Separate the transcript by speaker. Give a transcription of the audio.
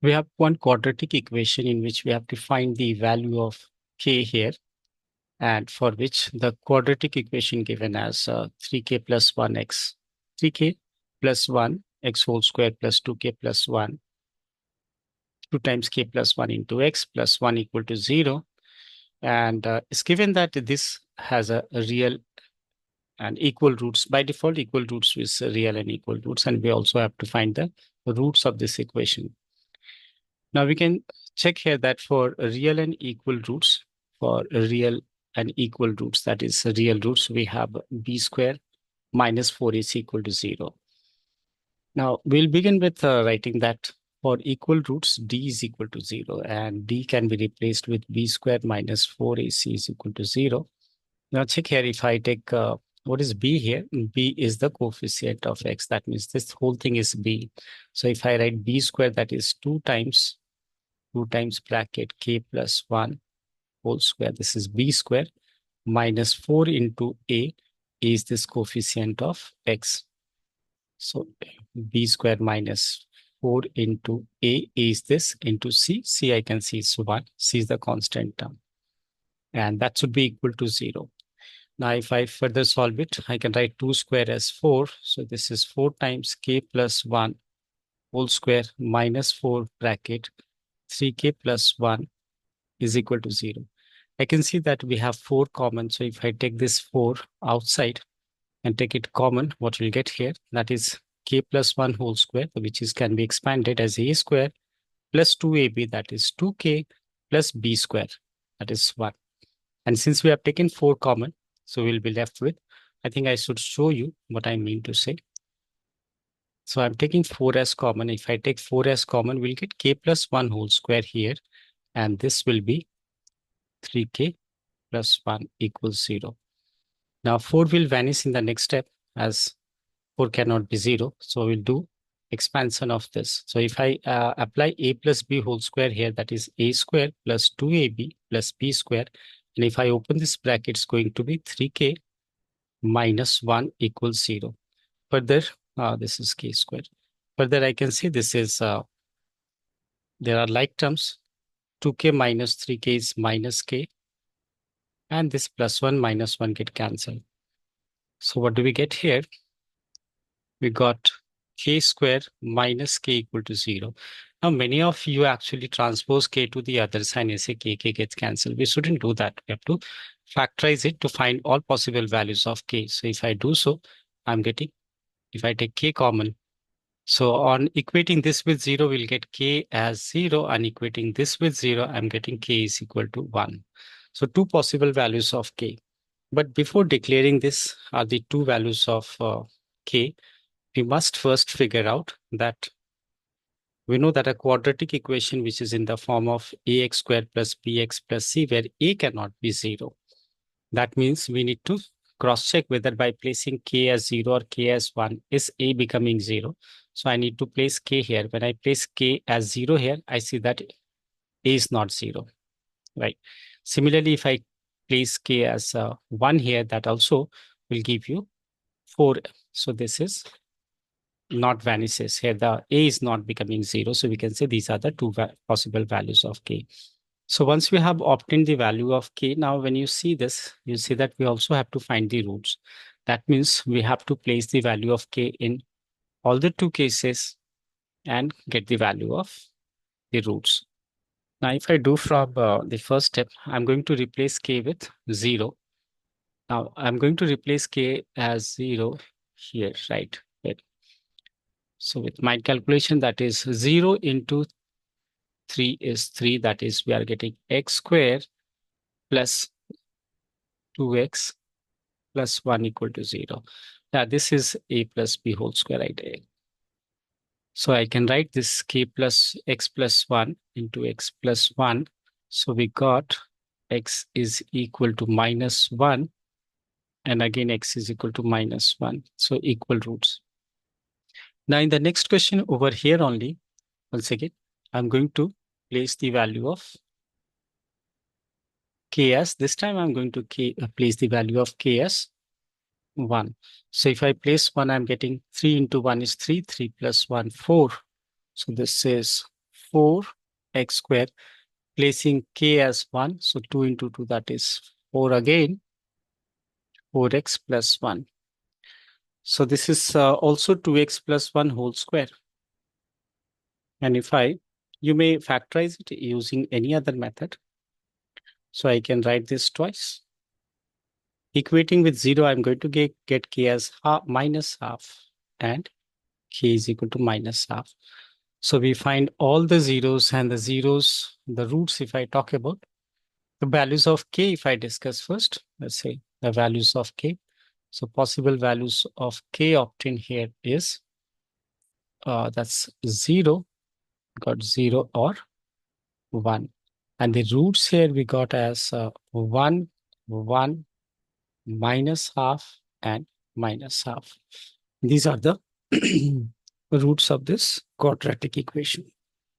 Speaker 1: We have one quadratic equation in which we have to find the value of k here, and for which the quadratic equation given as 3k plus 1x, 3k plus 1 x whole square plus 2k plus 1, 2 times k plus 1 into x plus 1 equal to 0. And it's given that this has a real and equal roots. By default, equal roots is real and equal roots. And we also have to find the roots of this equation. Now we can check here that for real and equal roots, that is real roots, we have b square minus 4ac equal to 0. Now we'll begin with writing that for equal roots, d is equal to 0, and d can be replaced with b square minus 4ac is equal to 0. Now check here, if I take what is b here? B is the coefficient of x. That means this whole thing is b. So if I write b square, that is 2 times bracket k plus 1 whole square. This is b square minus 4 into a is this coefficient of x. So b square minus 4 into a is this into c. C I can see is 1. C is the constant term. And that should be equal to 0. Now if I further solve it, I can write 2 square as 4. So this is 4 times k plus 1 whole square minus 4 bracket 3k plus 1 is equal to 0. I can see that we have 4 common. So if I take this 4 outside and take it common, what we'll get here, that is k plus 1 whole square, which is can be expanded as a square plus 2ab, that is 2k plus b square, that is 1. And since we have taken 4 common, so we'll be left with, I think I should show you what I mean to say. So I'm taking 4 as common. If I take 4 as common, we'll get k plus 1 whole square here. And this will be 3k plus 1 equals 0. Now 4 will vanish in the next step as 4 cannot be 0. So we'll do expansion of this. So if I apply a plus b whole square here, that is a square plus 2ab plus b square. And if I open this bracket, it's going to be 3k minus 1 equals 0. Further, this is k squared. Further, I can see this is, there are like terms. 2k minus 3k is minus k. And this plus 1 minus 1 get cancelled. So what do we get here? We got k square minus k equal to 0. Now, many of you actually transpose k to the other sign and say k gets cancelled. We shouldn't do that. We have to factorize it to find all possible values of k. So if I do so, I'm getting, if I take k common, so on equating this with 0, we'll get k as 0, and equating this with 0, I'm getting k is equal to 1. So 2 possible values of k. But before declaring this are the 2 values of k, we must first figure out that we know that a quadratic equation which is in the form of ax squared plus bx plus c, where a cannot be 0. That means we need to cross-check whether by placing k as 0 or k as 1, is a becoming 0. So I need to place k here. When I place k as 0 here, I see that a is not 0, right? Similarly, if I place k as 1 here, that also will give you 4. So this is not vanishes here. The a is not becoming 0. So we can say these are the 2 possible values of k. So once we have obtained the value of k, now when you see this, you see that we also have to find the roots. That means we have to place the value of k in all the 2 cases and get the value of the roots. Now, if I do from the first step, I'm going to replace k with 0. Now, I'm going to replace k as 0 here, right? So with my calculation, that is 0 into 3 is 3. That is, we are getting x squared plus 2x plus 1 equal to 0. Now, this is a plus b whole square, right? So I can write this k plus x plus 1 into x plus 1. So we got x is equal to minus 1. And again, x is equal to minus 1. So equal roots. Now, in the next question over here only, once again, I'm going to place the value of ks. This time I'm going to place the value of ks 1. So if I place 1, I'm getting 3 into 1 is 3. 3 plus 1, 4. So this is 4x square, placing k as 1. So 2 into 2, that is 4 again, 4x plus 1. So this is also 2x plus 1 whole square. And you may factorize it using any other method. So I can write this twice. Equating with 0, I'm going to get k as minus half and k is equal to minus half. So we find all the zeros and the roots, if I talk about the values of k, if I discuss first, let's say the values of k. So possible values of k obtained here is that's 0, got 0 or 1. And the roots here we got as 1, 1, minus half, and minus half. These are the roots of this quadratic equation.